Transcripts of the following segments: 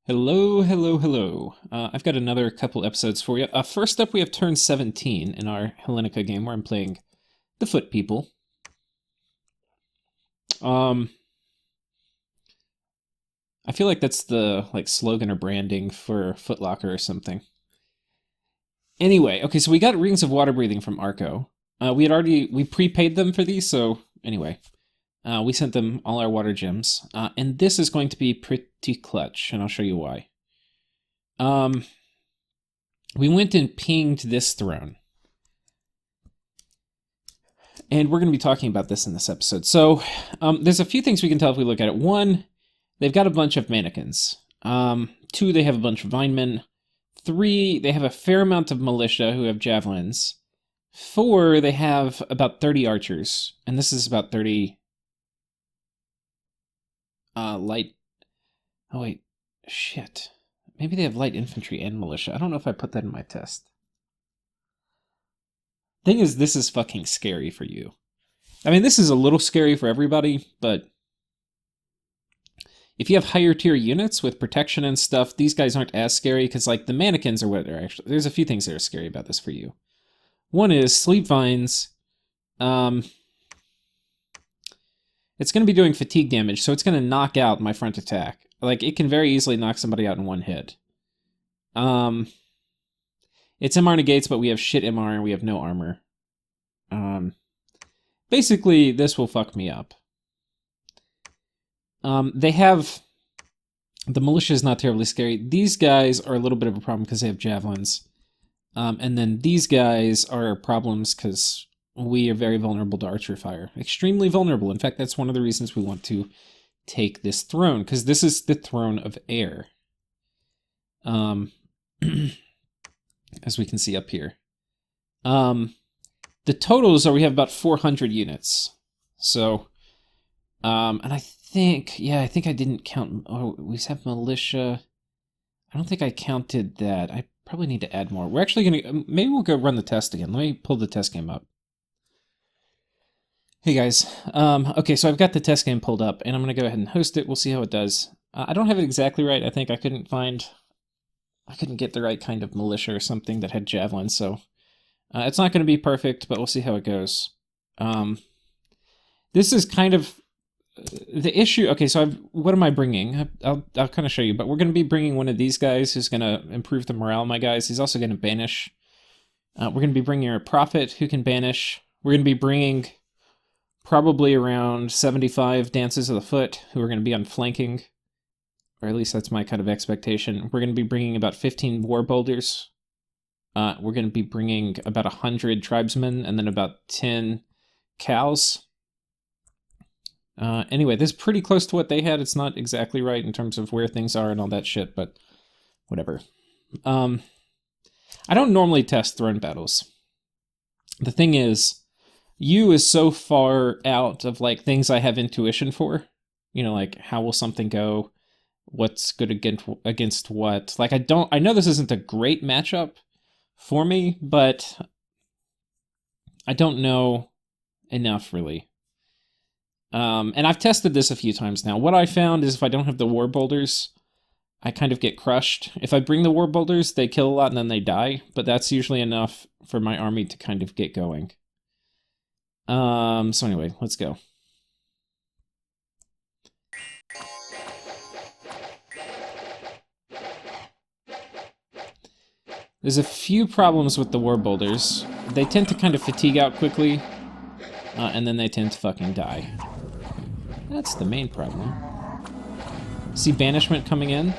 Hello, hello, hello. I've got another couple episodes for you. First up, we have turn 17 in our Hellenika game where I'm playing the Foot People. I feel like that's the slogan or branding for Foot Locker or something. Anyway, okay, so we got Rings of Water Breathing from Arco. We prepaid them for these, so anyway. We sent them all our water gems, and this is going to be pretty clutch, and I'll show you why. We went and pinged this throne, and we're going to be talking about this in this episode. So, there's a few things we can tell if we look at it. One, they've got a bunch of mannequins. Two, they have a bunch of vinemen. Three, they have a fair amount of militia who have javelins. Four, they have about 30 archers, and this is about 30... light... Oh, wait. Shit. Maybe they have light infantry and militia. I don't know if I put that in my test. Thing is, this is fucking scary for you. I mean, this is a little scary for everybody, but... if you have higher tier units with protection and stuff, these guys aren't as scary, because, the mannequins are what they're actually... There's a few things that are scary about this for you. One is sleep vines. It's going to be doing fatigue damage, so it's going to knock out my front attack. It can very easily knock somebody out in one hit. It's MR negates, but we have shit MR and we have no armor. Basically, this will fuck me up. They have... The militia is not terribly scary. These guys are a little bit of a problem because they have javelins. And then these guys are problems because... we are very vulnerable to archer fire. Extremely vulnerable. In fact, that's one of the reasons we want to take this throne, because this is the throne of air. As we can see up here. The totals are we have about 400 units. So, and I think I didn't count... Oh, we have militia. I don't think I counted that. I probably need to add more. We're actually going to... Maybe we'll go run the test again. Let me pull the test game up. Hey guys, okay, so I've got the test game pulled up, and I'm going to go ahead and host it. We'll see how it does. I don't have it exactly right. I think I couldn't get the right kind of militia or something that had javelins, so it's not going to be perfect, but we'll see how it goes. This is kind of the issue. Okay, so what am I bringing? I'll kind of show you, but we're going to be bringing one of these guys who's going to improve the morale of my guys. He's also going to banish. We're going to be bringing a prophet who can banish. We're going to be bringing... probably around 75 Dances of the Foot, who are going to be on flanking. Or at least that's my kind of expectation. We're going to be bringing about 15 War Boulders. We're going to be bringing about 100 Tribesmen, and then about 10 Cows. Anyway, this is pretty close to what they had. It's not exactly right in terms of where things are and all that shit, but whatever. I don't normally test throne battles. The thing is... U is so far out of things I have intuition for. How will something go? What's good against what? I know this isn't a great matchup for me, but I don't know enough really. And I've tested this a few times now. What I found is if I don't have the War Boulders, I kind of get crushed. If I bring the War Boulders, they kill a lot and then they die, but that's usually enough for my army to kind of get going. So anyway, let's go. There's a few problems with the War Boulders. They tend to kind of fatigue out quickly, and then they tend to fucking die. That's the main problem. See banishment coming in?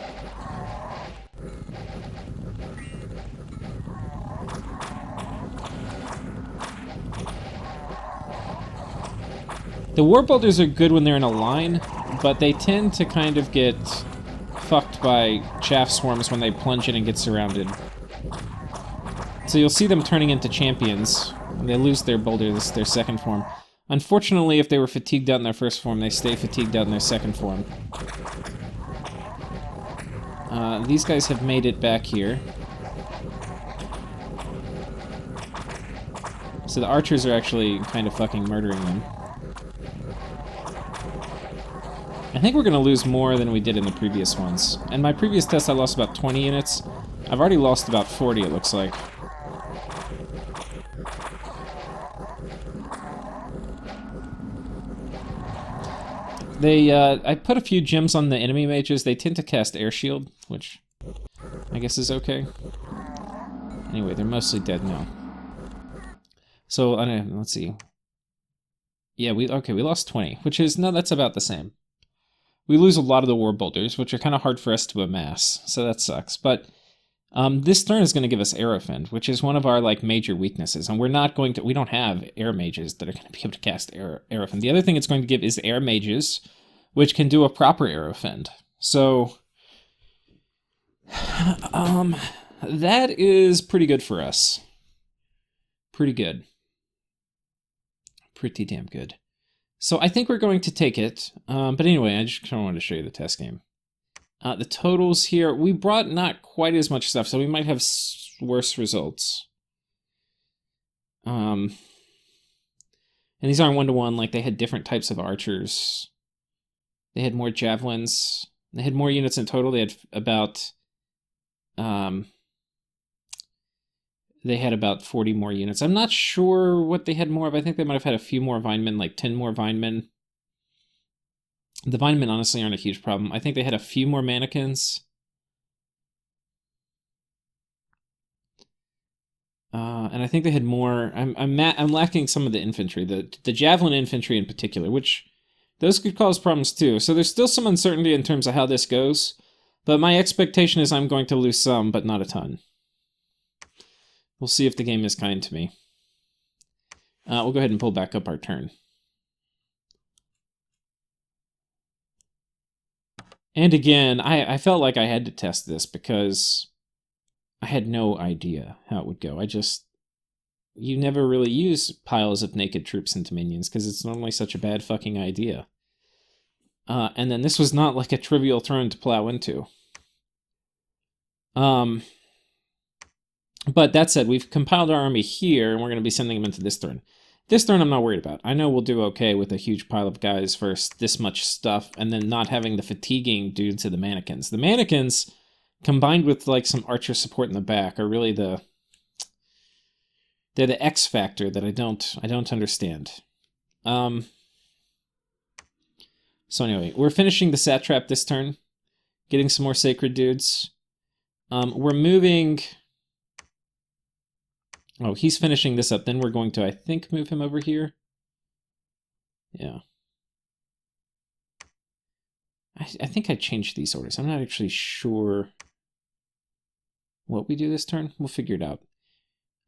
The War Boulders are good when they're in a line, but they tend to kind of get fucked by chaff swarms when they plunge in and get surrounded. So you'll see them turning into champions. They lose their boulders, their second form. Unfortunately, if they were fatigued out in their first form, they stay fatigued out in their second form. These guys have made it back here. So the archers are actually kind of fucking murdering them. And think we're going to lose more than we did in the previous ones. In my previous test, I lost about 20 units. I've already lost about 40, it looks like. I put a few gems on the enemy mages. They tend to cast Air Shield, which I guess is okay. Anyway, they're mostly dead now. So, let's see. Yeah, we lost 20, which is, no, that's about the same. We lose a lot of the war bolters, which are kind of hard for us to amass, so that sucks. But this turn is going to give us Aerofend, which is one of our like major weaknesses, and we don't have air mages that are going to be able to cast Aerofend. The other thing it's going to give is air mages, which can do a proper Aerofend. So, that is pretty good for us. Pretty good. Pretty damn good. So I think we're going to take it. But anyway, I just kind of wanted to show you the test game. The totals here, we brought not quite as much stuff, so we might have worse results. And these aren't one-to-one, like they had different types of archers. They had more javelins. They had more units in total. They had about 40 more units. I'm not sure what they had more of. I think they might have had a few more Vinemen, like 10 more Vinemen. The Vinemen honestly aren't a huge problem. I think they had a few more mannequins. And I think they had more. I'm lacking some of the infantry, the javelin infantry in particular, which those could cause problems too. So there's still some uncertainty in terms of how this goes, but my expectation is I'm going to lose some, but not a ton. We'll see if the game is kind to me. We'll go ahead and pull back up our turn. And again, I felt like I had to test this because I had no idea how it would go. You never really use piles of naked troops into minions because it's normally such a bad fucking idea. And then this was not like a trivial throne to plow into. But that said, we've compiled our army here, and we're going to be sending them into this turn. This turn I'm not worried about. I know we'll do okay with a huge pile of guys versus this much stuff, and then not having the fatiguing due to the mannequins. The mannequins, combined with like some archer support in the back, are really they're the X factor that I don't understand. So anyway, we're finishing the satrap this turn, getting some more sacred dudes. We're moving. Oh, he's finishing this up. Then we're going to, I think, move him over here. Yeah. I think I changed these orders. I'm not actually sure what we do this turn. We'll figure it out.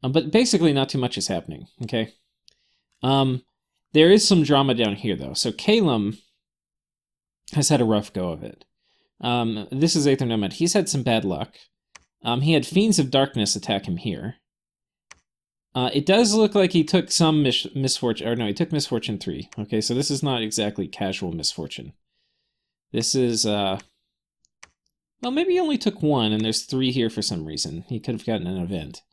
But basically, not too much is happening, okay? There is some drama down here, though. So Calum has had a rough go of it. This is Aether Nomad. He's had some bad luck. He had Fiends of Darkness attack him here. It does look like he took some misfortune, or no, he took misfortune 3. Okay, so this is not exactly casual misfortune. This is, well, maybe he only took 1, and there's 3 here for some reason. He could have gotten an event.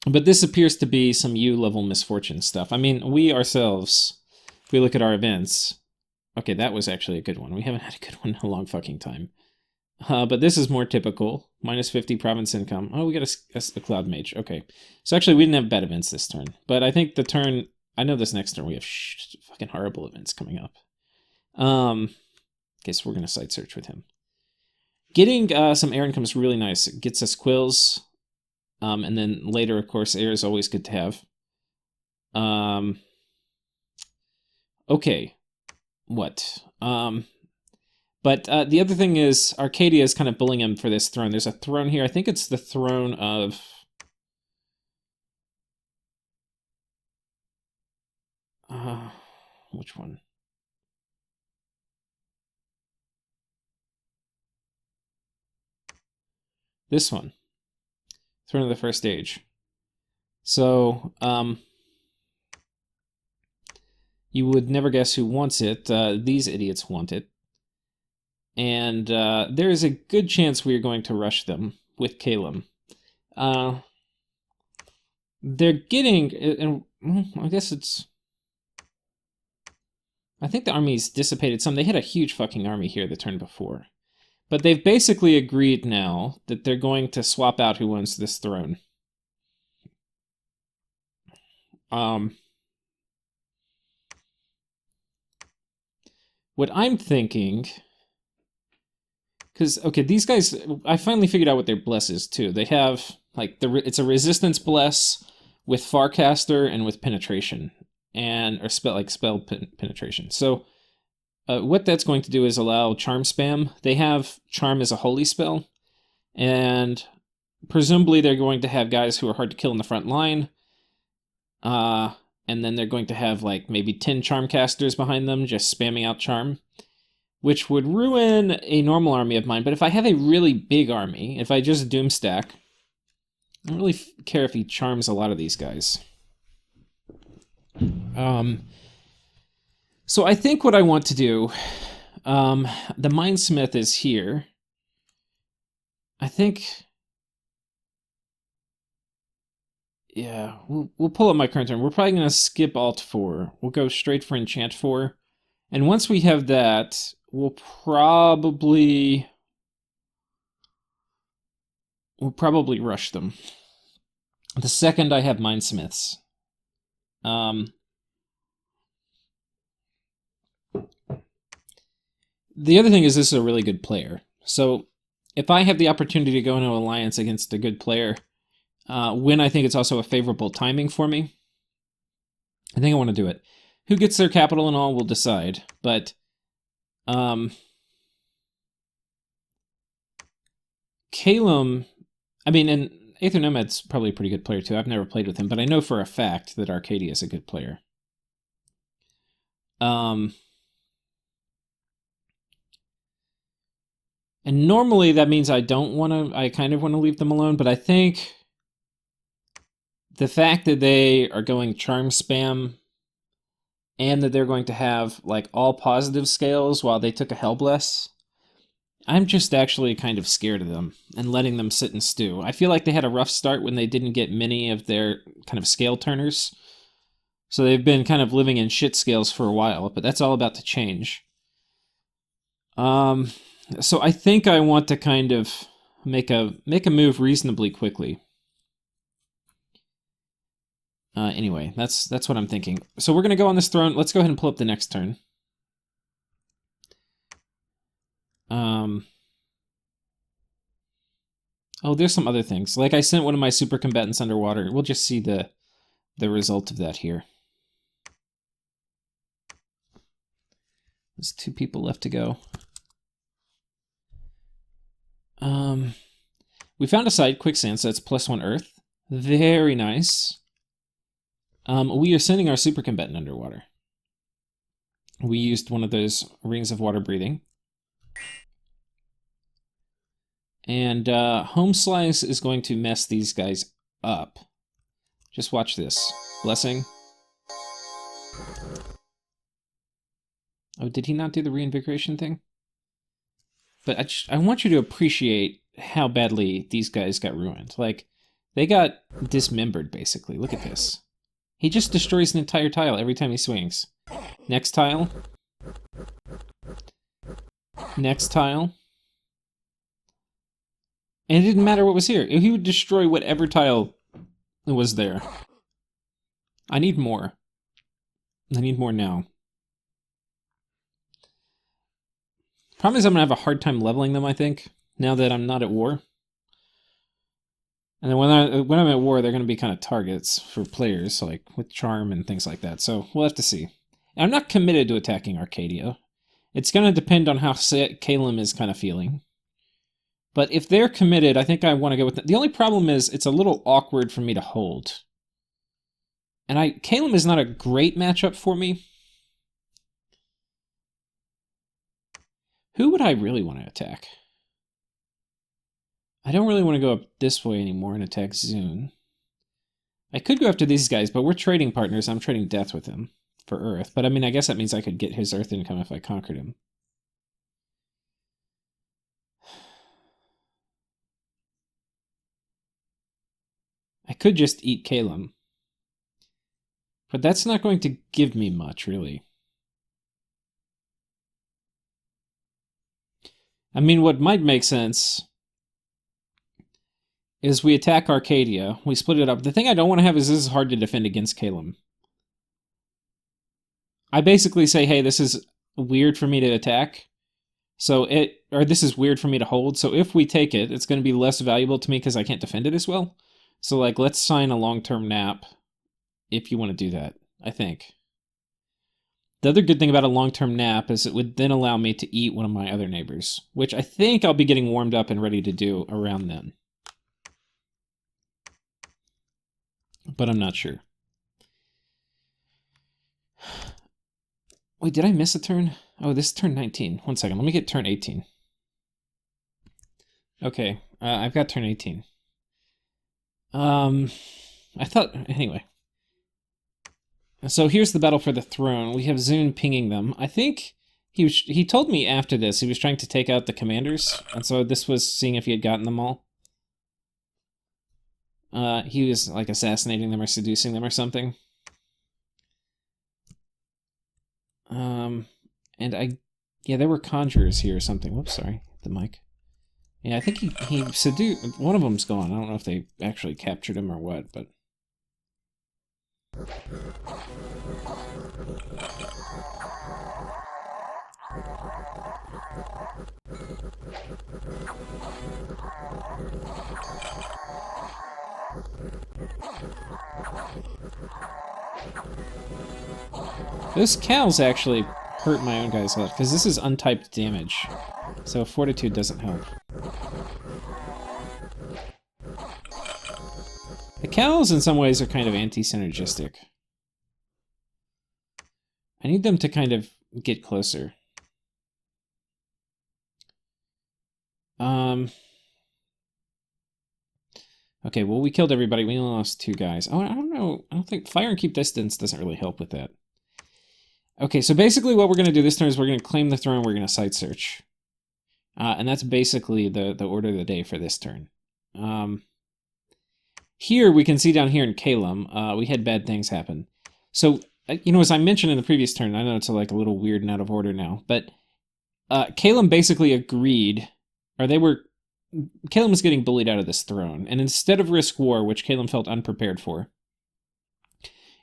But this appears to be some U-level misfortune stuff. I mean, we ourselves, if we look at our events, okay, that was actually a good one. We haven't had a good one in a long fucking time. But this is more typical. Minus 50 province income. Oh, we got a Cloud Mage. Okay. So actually, we didn't have bad events this turn. But I think the turn... I know this next turn we have fucking horrible events coming up. Okay, so we're going to side search with him. Getting some air income is really nice. It gets us quills. And then later, of course, air is always good to have. Okay. What? But the other thing is, Arcadia is kind of bullying him for this throne. There's a throne here. I think it's the throne of... which one? This one. Throne of the First Age. So, you would never guess who wants it. These idiots want it. And there is a good chance we are going to rush them with Calum. They're getting, and I guess it's... I think the army's dissipated some. They had a huge fucking army here the turn before. But they've basically agreed now that they're going to swap out who owns this throne. What I'm thinking... Because, okay, these guys... I finally figured out what their bless is, too. They have, like, it's a resistance bless with Farcaster and with penetration. Or spell penetration. So... what that's going to do is allow charm spam. They have charm as a holy spell, and presumably they're going to have guys who are hard to kill in the front line, and then they're going to have like maybe 10 charm casters behind them just spamming out charm, which would ruin a normal army of mine. But if I have a really big army, if I just doom stack, I don't really care if he charms a lot of these guys. So I think what I want to do, the Mindsmith is here. I think, yeah, we'll pull up my current turn. We're probably going to skip Alt 4. We'll go straight for Enchant 4. And once we have that, we'll probably rush them. The second I have Mindsmiths. The other thing is this is a really good player. So if I have the opportunity to go into alliance against a good player, when I think it's also a favorable timing for me, I think I want to do it. Who gets their capital and all, we'll decide. But Calum, I mean, and Aether Nomad's probably a pretty good player too. I've never played with him, but I know for a fact that Arcadia is a good player. And normally that means I kind of want to leave them alone, but I think the fact that they are going charm spam and that they're going to have like all positive scales while they took a Hellbless, I'm just actually kind of scared of them and letting them sit and stew. I feel like they had a rough start when they didn't get many of their kind of scale turners. So they've been kind of living in shit scales for a while, but that's all about to change. So I think I want to kind of make a move reasonably quickly. Anyway, that's what I'm thinking. So we're going to go on this throne. Let's go ahead and pull up the next turn. Oh, there's some other things. Like I sent one of my super combatants underwater. We'll just see the result of that here. There's 2 people left to go. We found a side quicksand, so it's +1 earth. Very nice. We are sending our super combatant underwater. We used one of those rings of water breathing. And Home Slice is going to mess these guys up. Just watch this. Blessing. Oh, did he not do the reinvigoration thing? But I want you to appreciate how badly these guys got ruined. Like, they got dismembered, basically. Look at this. He just destroys an entire tile every time he swings. Next tile. Next tile. And it didn't matter what was here. He would destroy whatever tile was there. I need more. I need more now. Problem is I'm going to have a hard time leveling them, I think, now that I'm not at war. And then when I'm at war, they're going to be kind of targets for players, like with charm and things like that. So we'll have to see. And I'm not committed to attacking Arcadia. It's going to depend on how Calum is kind of feeling. But if they're committed, I think I want to go with them. The only problem is it's a little awkward for me to hold. And Calum is not a great matchup for me. Who would I really want to attack? I don't really want to go up this way anymore and attack Zune. I could go after these guys, but we're trading partners. I'm trading death with him for Earth. But I mean, I guess that means I could get his Earth income if I conquered him. I could just eat Calum. But that's not going to give me much, really. I mean, what might make sense is we attack Arcadia, we split it up. The thing I don't want to have is this is hard to defend against Calum. I basically say, hey, this is weird for me to attack, or this is weird for me to hold, so if we take it, it's going to be less valuable to me because I can't defend it as well. So, like, let's sign a long-term nap if you want to do that, I think. The other good thing about a long-term nap is it would then allow me to eat one of my other neighbors, which I think I'll be getting warmed up and ready to do around then. But I'm not sure. Wait, did I miss a turn? Oh, this is turn 19. One second, let me get turn 18. Okay, I've got turn 18. I thought, anyway. So here's the battle for the throne. We have Zune pinging them. I think he told me after this he was trying to take out the commanders, and so this was seeing if he had gotten them all. He was like assassinating them or seducing them or something. And yeah, there were conjurers here or something. Whoops, sorry, the mic. Yeah, I think he seduced, one of them's gone. I don't know if they actually captured him or what, but... Those cows actually hurt my own guys a lot, because this is untyped damage, so Fortitude doesn't help. The cows in some ways are kind of anti-synergistic. I need them to kind of get closer. Okay, well, we killed everybody. We only lost 2 guys. Oh, I don't know. I don't think fire and keep distance doesn't really help with that. Okay, so basically what we're going to do this turn is we're going to claim the throne, we're going to site search. And that's basically the order of the day for this turn. Here, we can see down here in Calum, we had bad things happen. So, you know, as I mentioned in the previous turn, I know it's like a little weird and out of order now, but Calum basically agreed, or Calum was getting bullied out of this throne, and instead of risk war, which Calum felt unprepared for,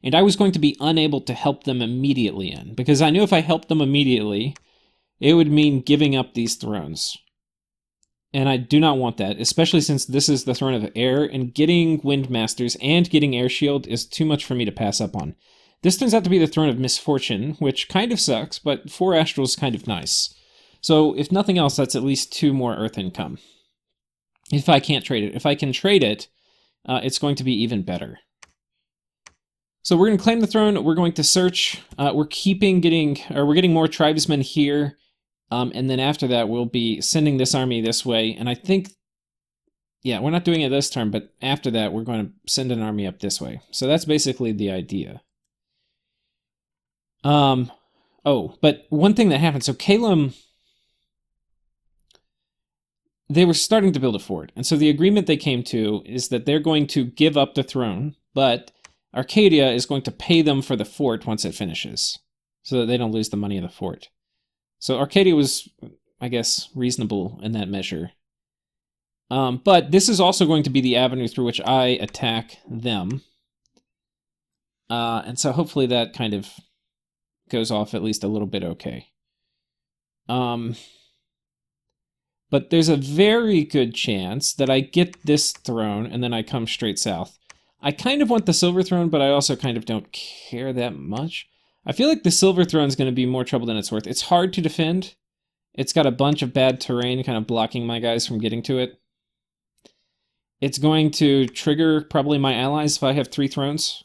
and I was going to be unable to help them immediately in, because I knew if I helped them immediately, it would mean giving up these thrones. And I do not want that, especially since this is the throne of air, and getting Windmasters and getting Air Shield is too much for me to pass up on. This turns out to be the throne of misfortune, which kind of sucks, but 4 Astral is kind of nice. So, if nothing else, that's at least 2 more Earth income. If I can't trade it. If I can trade it, it's going to be even better. So we're going to claim the throne, we're going to search, we're getting more tribesmen here, and then after that we'll be sending this army this way, and I think, yeah, we're not doing it this turn, but after that we're going to send an army up this way. So that's basically the idea. Oh, but one thing that happened, so Calum, they were starting to build a fort, and so the agreement they came to is that they're going to give up the throne, but Arcadia is going to pay them for the fort once it finishes, so that they don't lose the money of the fort. So Arcadia was, I guess, reasonable in that measure. But this is also going to be the avenue through which I attack them. And so hopefully that kind of goes off at least a little bit okay. But there's a very good chance that I get this throne and then I come straight south. I kind of want the silver throne, but I also kind of don't care that much. I feel like the silver throne is going to be more trouble than it's worth. It's hard to defend. It's got a bunch of bad terrain kind of blocking my guys from getting to it. It's going to trigger probably my allies if I have 3 thrones.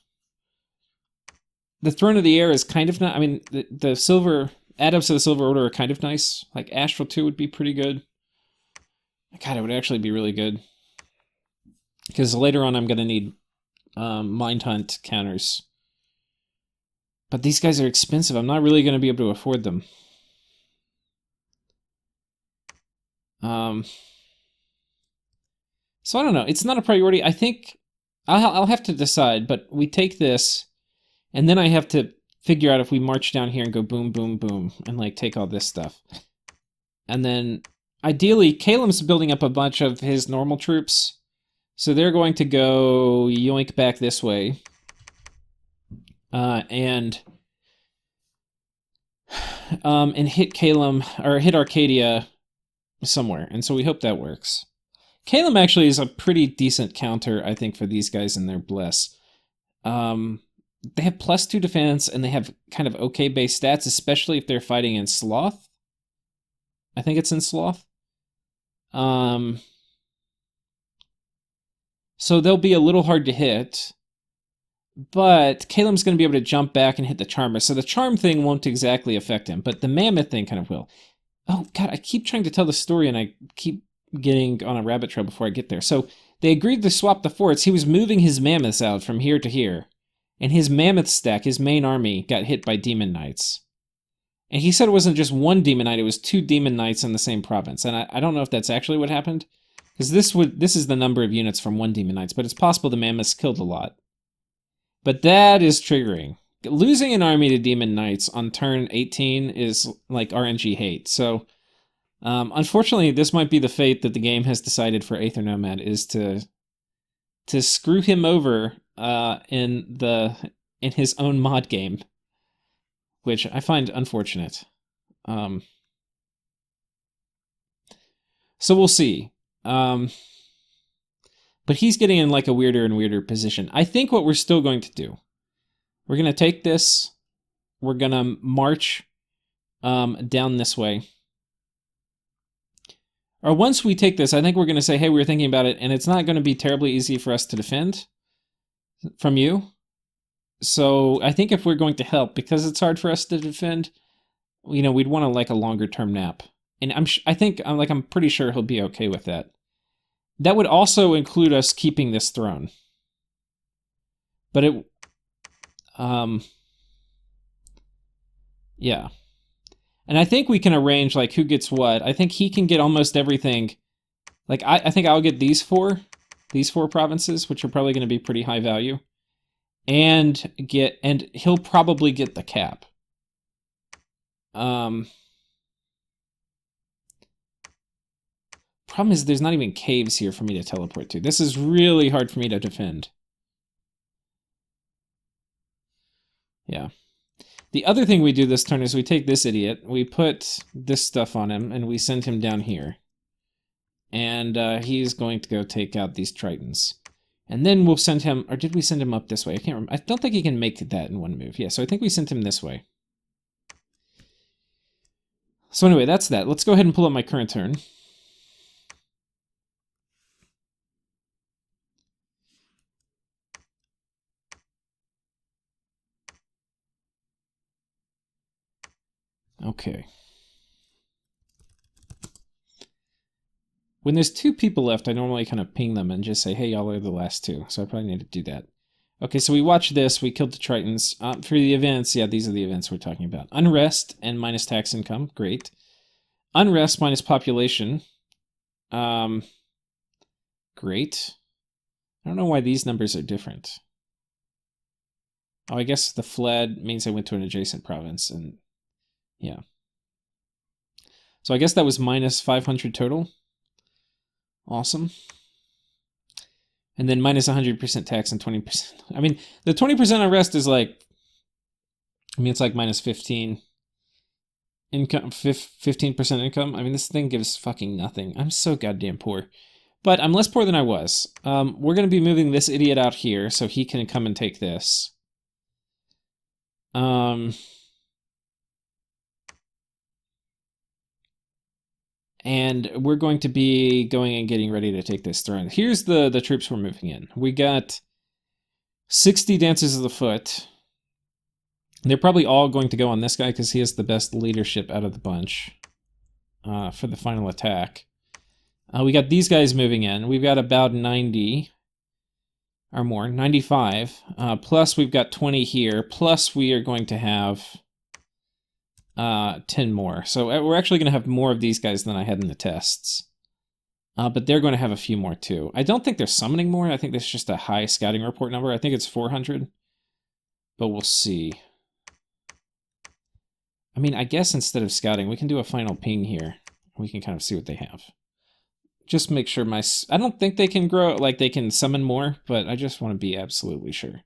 The Throne of the Air is kind of not... I mean, the silver... Add-ups to the Silver Order are kind of nice. Like, Astral 2 would be pretty good. God, it would actually be really good. Because later on I'm going to need Mind Hunt counters. But these guys are expensive. I'm not really going to be able to afford them. So I don't know. It's not a priority. I think I'll have to decide, but we take this, and then I have to figure out if we march down here and go boom, boom, boom, and like take all this stuff. And then ideally, Caleb's building up a bunch of his normal troops. So they're going to go yoink back this way. And hit Caleb, or hit Arcadia somewhere. And so we hope that works. Caleb actually is a pretty decent counter, I think, for these guys in their bliss. They have +2 defense, and they have kind of okay base stats, especially if they're fighting in Sloth. I think it's in Sloth. So they'll be a little hard to hit. But Caleb's going to be able to jump back and hit the Charmer. So the Charm thing won't exactly affect him, but the Mammoth thing kind of will. Oh, God, I keep trying to tell the story, and I keep getting on a rabbit trail before I get there. So they agreed to swap the forts. He was moving his Mammoths out from here to here. And his Mammoth stack, his main army, got hit by Demon Knights. And he said it wasn't just one Demon Knight, it was 2 Demon Knights in the same province. And I don't know if that's actually what happened, because this is the number of units from 1 Demon Knights, but it's possible the Mammoths killed a lot. But that is triggering. Losing an army to Demon Knights on turn 18 is like RNG hate. So, unfortunately, this might be the fate that the game has decided for Aether Nomad, is to screw him over in his own mod game, which I find unfortunate. So we'll see. But he's getting in like a weirder and weirder position. I think what we're still going to do, we're going to take this, we're going to march down this way. Or once we take this, I think we're going to say, hey, we were thinking about it, and it's not going to be terribly easy for us to defend from you. So I think if we're going to help, because it's hard for us to defend, you know, we'd want to like a longer term nap. And I'm pretty sure he'll be okay with that. That would also include us keeping this throne. But it... yeah. And I think we can arrange, like, who gets what. I think he can get almost everything. Like, I think I'll get these four provinces, which are probably going to be pretty high value. And he'll probably get the cap. Problem is, there's not even caves here for me to teleport to. This is really hard for me to defend. Yeah. The other thing we do this turn is we take this idiot, we put this stuff on him, and we send him down here. And he's going to go take out these Tritons. And then we'll send him, or did we send him up this way? I can't remember. I don't think he can make that in one move. Yeah, so I think we sent him this way. So anyway, that's that. Let's go ahead and pull up my current turn. Okay. When there's 2 people left, I normally kind of ping them and just say, hey, y'all are the last 2. So I probably need to do that. Okay, so we watched this. We killed the Tritons. For the events, yeah, these are the events we're talking about. Unrest and minus tax income. Great. Unrest minus population. Great. I don't know why these numbers are different. Oh, I guess the fled means I went to an adjacent province, and yeah. So I guess that was minus 500 total. Awesome. And then minus 100% tax and 20%. I mean, the 20% unrest is like, I mean, it's like minus 15 income, 15% income. I mean, this thing gives fucking nothing. I'm so goddamn poor. But I'm less poor than I was. We're going to be moving this idiot out here so he can come and take this. And we're going to be going and getting ready to take this throne. Here's the troops we're moving in. We got 60 Dancers of the Foot. They're probably all going to go on this guy because he has the best leadership out of the bunch for the final attack. We got these guys moving in. We've got about 90 or more, 95. Plus we've got 20 here. Plus we are going to have 10 more. So we're actually going to have more of these guys than I had in the tests. But they're going to have a few more too. I don't think they're summoning more. I think that's just a high scouting report number. I think it's 400. But we'll see. I mean, I guess instead of scouting, we can do a final ping here. We can kind of see what they have. Just make sure I don't think they can grow, like they can summon more, but I just want to be absolutely sure.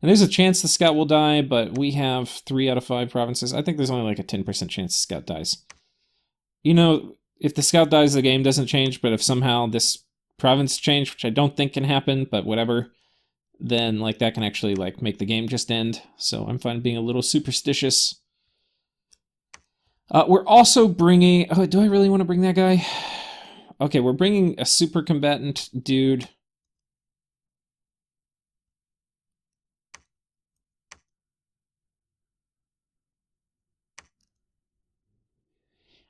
And there's a chance the scout will die, but we have 3 out of 5 provinces. I think there's only like a 10% chance the scout dies. You know, if the scout dies, the game doesn't change, but if somehow this province changed, which I don't think can happen, but whatever, then like that can actually like make the game just end. So I'm fine being a little superstitious. We're also bringing... Oh, do I really want to bring that guy? Okay, we're bringing a super combatant dude.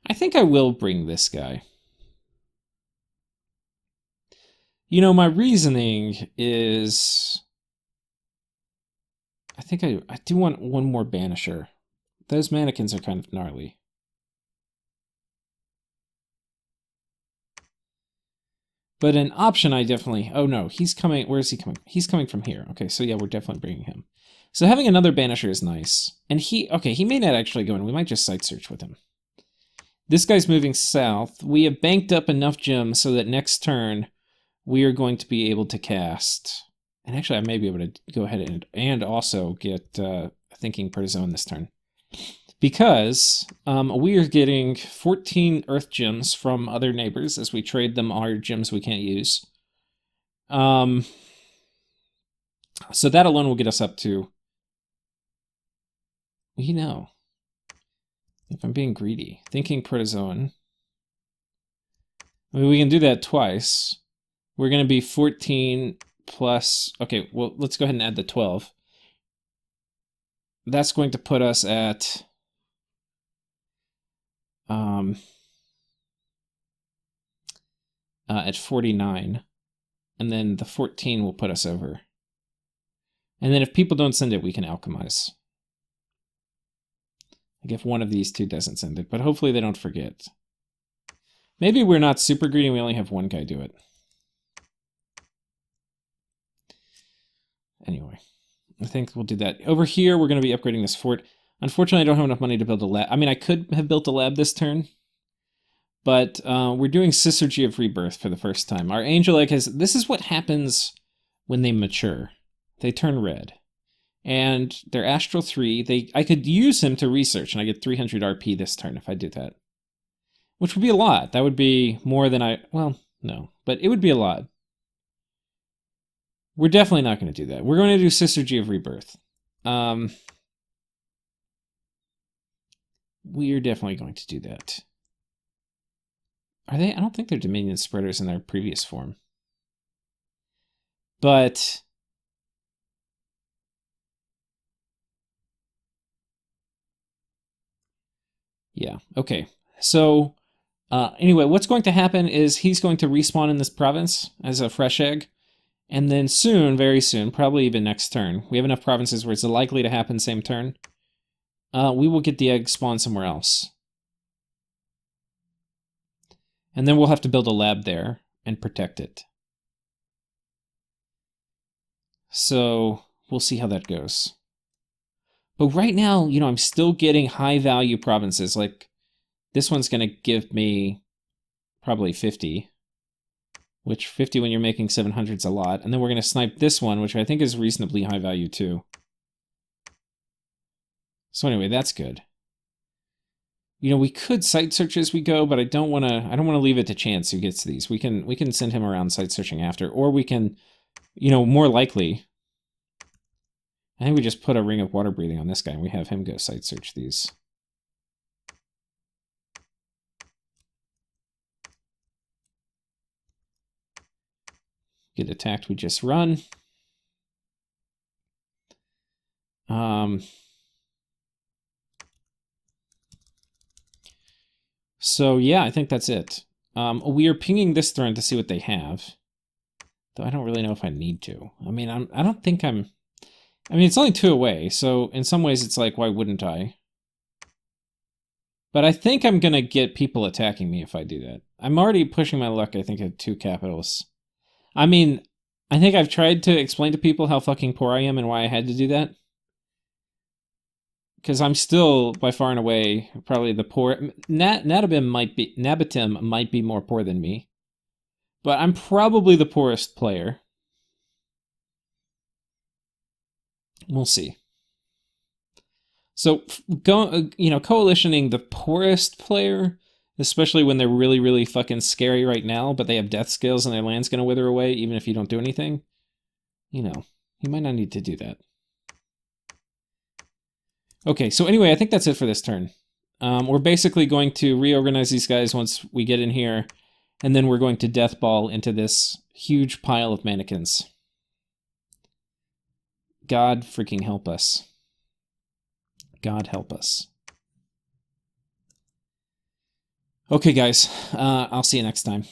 I think I will bring this guy. You know, my reasoning is... I think I do want one more banisher. Those mannequins are kind of gnarly. But an option I definitely... Oh no, he's coming... Where is he coming? He's coming from here. Okay, so yeah, we're definitely bringing him. So having another banisher is nice. And he... Okay, he may not actually go in. We might just site search with him. This guy's moving south. We have banked up enough gems so that next turn we are going to be able to cast... And actually, I may be able to go ahead and also get Thinking Protozoan this turn. Because we are getting 14 Earth Gems from other neighbors as we trade them our gems we can't use. So that alone will get us up to... You know, if I'm being greedy, Thinking Protozoan. I mean, we can do that twice. We're going to be 14 plus... Okay, well, let's go ahead and add the 12. That's going to put us at... at 49. And then the 14 will put us over. And then if people don't send it, we can alchemize. Like if one of these two doesn't send it, but hopefully they don't forget. Maybe we're not super greedy and we only have one guy do it. Anyway, I think we'll do that. Over here, we're going to be upgrading this fort. Unfortunately, I don't have enough money to build a lab. I mean, I could have built a lab this turn, but we're doing Syzygy of Rebirth for the first time. Our Angel Egg has... This is what happens when they mature. They turn red. And they're Astral 3. I could use him to research, and I get 300 RP this turn if I do that. Which would be a lot. That would be more than I... Well, no. But it would be a lot. We're definitely not going to do that. We're going to do Syzygy of Rebirth. We're definitely going to do that. Are they? I don't think they're Dominion Spreaders in their previous form. But... Yeah, okay. So, anyway, what's going to happen is he's going to respawn in this province as a fresh egg. And then soon, very soon, probably even next turn, we have enough provinces where it's likely to happen same turn, we will get the egg spawn somewhere else. And then we'll have to build a lab there and protect it. So we'll see how that goes. But right now, you know, I'm still getting high value provinces. Like this one's going to give me probably 50. Which 50 when you're making 700 is a lot. And then we're going to snipe this one, which I think is reasonably high value too. So anyway, that's good. You know, we could site search as we go, but I don't want to leave it to chance who gets these. We can send him around site searching after, or we can, you know, more likely, I think we just put a ring of water breathing on this guy and we have him go site search these. Get attacked, we just run. So yeah, I think that's it. We are pinging this throne to see what they have. Though I don't really know if I need to. I mean, I don't think I mean, it's only 2 away, so in some ways it's like, why wouldn't I? But I think I'm gonna get people attacking me if I do that. I'm already pushing my luck, I think, at 2 capitals. I mean, I think I've tried to explain to people how fucking poor I am and why I had to do that. because I'm still by far and away probably the poor. Nabatim might be more poor than me, but I'm probably the poorest player. We'll see. So coalitioning the poorest player, especially when they're really, really fucking scary right now, but they have death skills and their land's gonna wither away even if you don't do anything. You might not need to do that. Okay, so anyway, I think that's it for this turn. We're basically going to reorganize these guys once we get in here, and then we're going to death ball into this huge pile of mannequins. God freaking help us. God help us. Okay, guys, I'll see you next time.